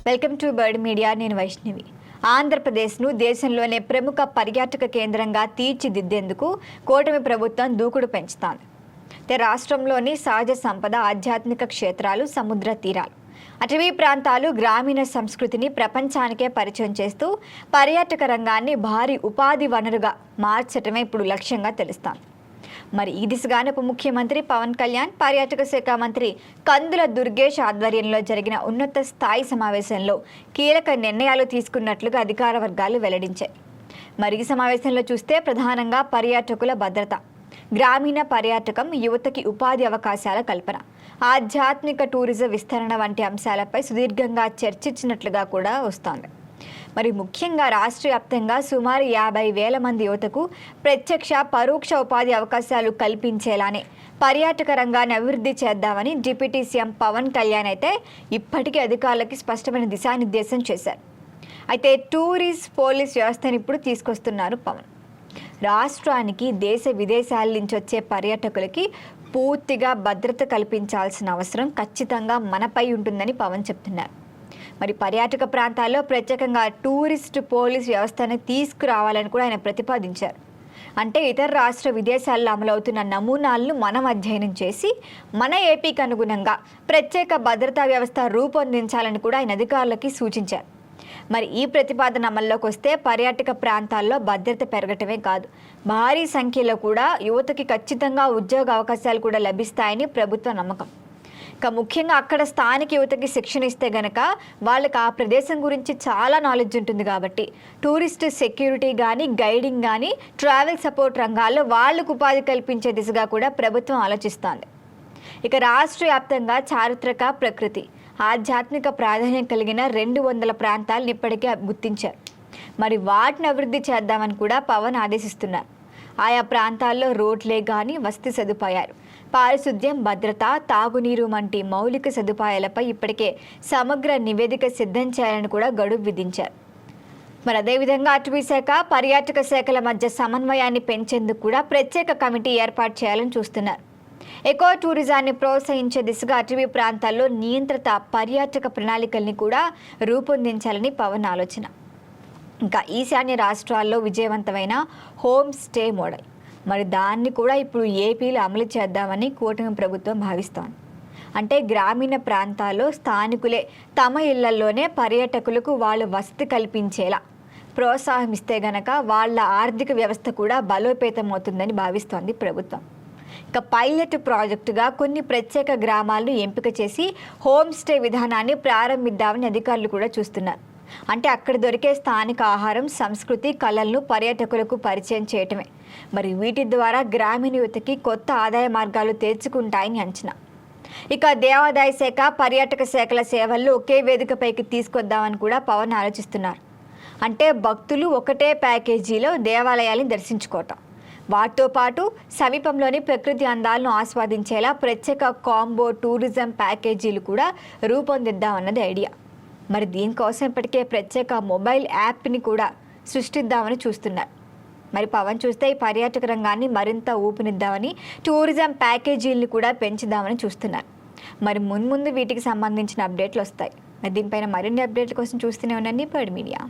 Welcome to bird media. నేను వైష్ణవి. ఆంధ్రప్రదేశ్ను దేశంలోనే ప్రముఖ పర్యాటక కేంద్రంగా తీర్చిదిద్దేందుకు కూటమి ప్రభుత్వం దూకుడు పెంచుతోంది. రాష్ట్రంలోని సహజ సంపద, ఆధ్యాత్మిక క్షేత్రాలు, సముద్ర తీరాలు, అటవీ ప్రాంతాలు, గ్రామీణ సంస్కృతిని ప్రపంచానికే పరిచయం చేస్తూ పర్యాటక రంగాన్ని భారీ ఉపాధి వనరుగా మార్చడమే ఇప్పుడు లక్ష్యంగా తెలుస్తోంది. మరి ఈ దిశగానే ఉప ముఖ్యమంత్రి పవన్ కళ్యాణ్, పర్యాటక శాఖ మంత్రి కందుల దుర్గేష్ ఆధ్వర్యంలో జరిగిన ఉన్నత స్థాయి సమావేశంలో కీలక నిర్ణయాలు తీసుకున్నట్లుగా అధికార వర్గాలు వెల్లడించాయి. మరి ఈ సమావేశంలో చూస్తే ప్రధానంగా పర్యాటకుల భద్రత, గ్రామీణ పర్యాటకం, యువతకి ఉపాధి అవకాశాల కల్పన, ఆధ్యాత్మిక టూరిజం విస్తరణ వంటి అంశాలపై సుదీర్ఘంగా చర్చించినట్లుగా కూడా వస్తోంది. మరి ముఖ్యంగా రాష్ట్ర వ్యాప్తంగా సుమారు 50,000 మంది యువతకు ప్రత్యక్ష, పరోక్ష ఉపాధి అవకాశాలు కల్పించేలానే పర్యాటక రంగాన్ని అభివృద్ధి చేద్దామని డిప్యూటీ సీఎం పవన్ కళ్యాణ్ అయితే ఇప్పటికీ అధికారులకి స్పష్టమైన దిశానిర్దేశం చేశారు. అయితే టూరిస్ట్ పోలీస్ వ్యవస్థను ఇప్పుడు తీసుకొస్తున్నారు పవన్. రాష్ట్రానికి దేశ విదేశాల నుంచి వచ్చే పర్యాటకులకి పూర్తిగా భద్రత కల్పించాల్సిన అవసరం ఖచ్చితంగా మనపై ఉంటుందని పవన్ చెప్తున్నారు. మరి పర్యాటక ప్రాంతాల్లో ప్రత్యేకంగా టూరిస్ట్ పోలీస్ వ్యవస్థను తీసుకురావాలని కూడా ఆయన ప్రతిపాదించారు. అంటే ఇతర రాష్ట్ర విదేశాల్లో అమలవుతున్న నమూనాలను మనం అధ్యయనం చేసి మన ఏపీకి అనుగుణంగా ప్రత్యేక భద్రతా వ్యవస్థ రూపొందించాలని కూడా ఆయన అధికారులకి సూచించారు. మరి ఈ ప్రతిపాదన అమల్లోకి వస్తే పర్యాటక ప్రాంతాల్లో భద్రత పెరగటమే కాదు, భారీ సంఖ్యలో కూడా యువతకి ఖచ్చితంగా ఉద్యోగ అవకాశాలు కూడా లభిస్తాయని ప్రభుత్వ నమ్మకం. ఇక ముఖ్యంగా అక్కడ స్థానిక యువతకి శిక్షణ ఇస్తే గనక వాళ్ళకి ఆ ప్రదేశం గురించి చాలా నాలెడ్జ్ ఉంటుంది కాబట్టి టూరిస్ట్ సెక్యూరిటీ కానీ, గైడింగ్ కానీ, ట్రావెల్ సపోర్ట్ రంగాల్లో వాళ్లకు ఉపాధి కల్పించే దిశగా కూడా ప్రభుత్వం ఆలోచిస్తోంది. ఇక రాష్ట్ర వ్యాప్తంగా చారిత్రక, ప్రకృతి, ఆధ్యాత్మిక ప్రాధాన్యం కలిగిన 200 ప్రాంతాలను ఇప్పటికే గుర్తించారు. మరి వాటిని అభివృద్ధి చేద్దామని కూడా పవన్ ఆదేశిస్తున్నారు. ఆయా ప్రాంతాల్లో రోడ్లే కానీ, వసతి సదుపాయాలు, పారిశుద్ధ్యం, భద్రత, తాగునీరు వంటి మౌలిక సదుపాయాలపై ఇప్పటికే సమగ్ర నివేదిక సిద్ధం చేయాలని కూడా గడువు విధించారు. మరి అదేవిధంగా అటవీ శాఖ, పర్యాటక శాఖల మధ్య సమన్వయాన్ని పెంచేందుకు కూడా ప్రత్యేక కమిటీ ఏర్పాటు చేయాలని చూస్తున్నారు. ఎకో టూరిజాన్ని ప్రోత్సహించే దిశగా అటవీ ప్రాంతాల్లో నియంత్రిత పర్యాటక ప్రణాళికల్ని కూడా రూపొందించాలని పవన్ ఆలోచన. ఇంకా ఈశాన్య రాష్ట్రాల్లో విజయవంతమైన హోమ్ స్టే మోడల్, మరి దాన్ని కూడా ఇప్పుడు ఏపీలో అమలు చేద్దామని కూటమి ప్రభుత్వం భావిస్తోంది. అంటే గ్రామీణ ప్రాంతాల్లో స్థానికులే తమ ఇళ్లలోనే పర్యాటకులకు వాళ్ళు వసతి కల్పించేలా ప్రోత్సాహమిస్తే గనక వాళ్ళ ఆర్థిక వ్యవస్థ కూడా బలోపేతం అవుతుందని భావిస్తోంది ప్రభుత్వం. ఇక పైలట్ ప్రాజెక్టుగా కొన్ని ప్రత్యేక గ్రామాలను ఎంపిక చేసి హోమ్ స్టే విధానాన్ని ప్రారంభిద్దామని అధికారులు కూడా చూస్తున్నారు. అంటే అక్కడ దొరికే స్థానిక ఆహారం, సంస్కృతి, కళలను పర్యాటకులకు పరిచయం చేయటమే. మరి వీటి ద్వారా గ్రామీణ యువతకి కొత్త ఆదాయ మార్గాలు తెరుచుకుంటాయని అంచనా. ఇక దేవాదాయ శాఖ, పర్యాటక శాఖల సేవల్లో ఒకే వేదికపైకి తీసుకొద్దామని కూడా పవన్ ఆలోచిస్తున్నారు. అంటే భక్తులు ఒకటే ప్యాకేజీలో దేవాలయాలను దర్శించుకోవటం, వాటితో పాటు సమీపంలోని ప్రకృతి అందాలను ఆస్వాదించేలా ప్రత్యేక కాంబో టూరిజం ప్యాకేజీలు కూడా రూపొందిద్దామన్నది ఐడియా. మరి దీనికోసం ఇప్పటికే ప్రత్యేక మొబైల్ యాప్ని కూడా సృష్టిద్దామని చూస్తున్నారు. మరి పవన్ చూస్తే ఈ పర్యాటక రంగాన్ని మరింత ఊపునిద్దామని టూరిజం ప్యాకేజీలను కూడా పెంచుదామని చూస్తున్నారు. మరి మున్ముందు వీటికి సంబంధించిన అప్డేట్లు వస్తాయి. మరి దీనిపైన మరిన్ని అప్డేట్ల కోసం చూస్తూనే ఉండండి బర్డ్ మీడియా.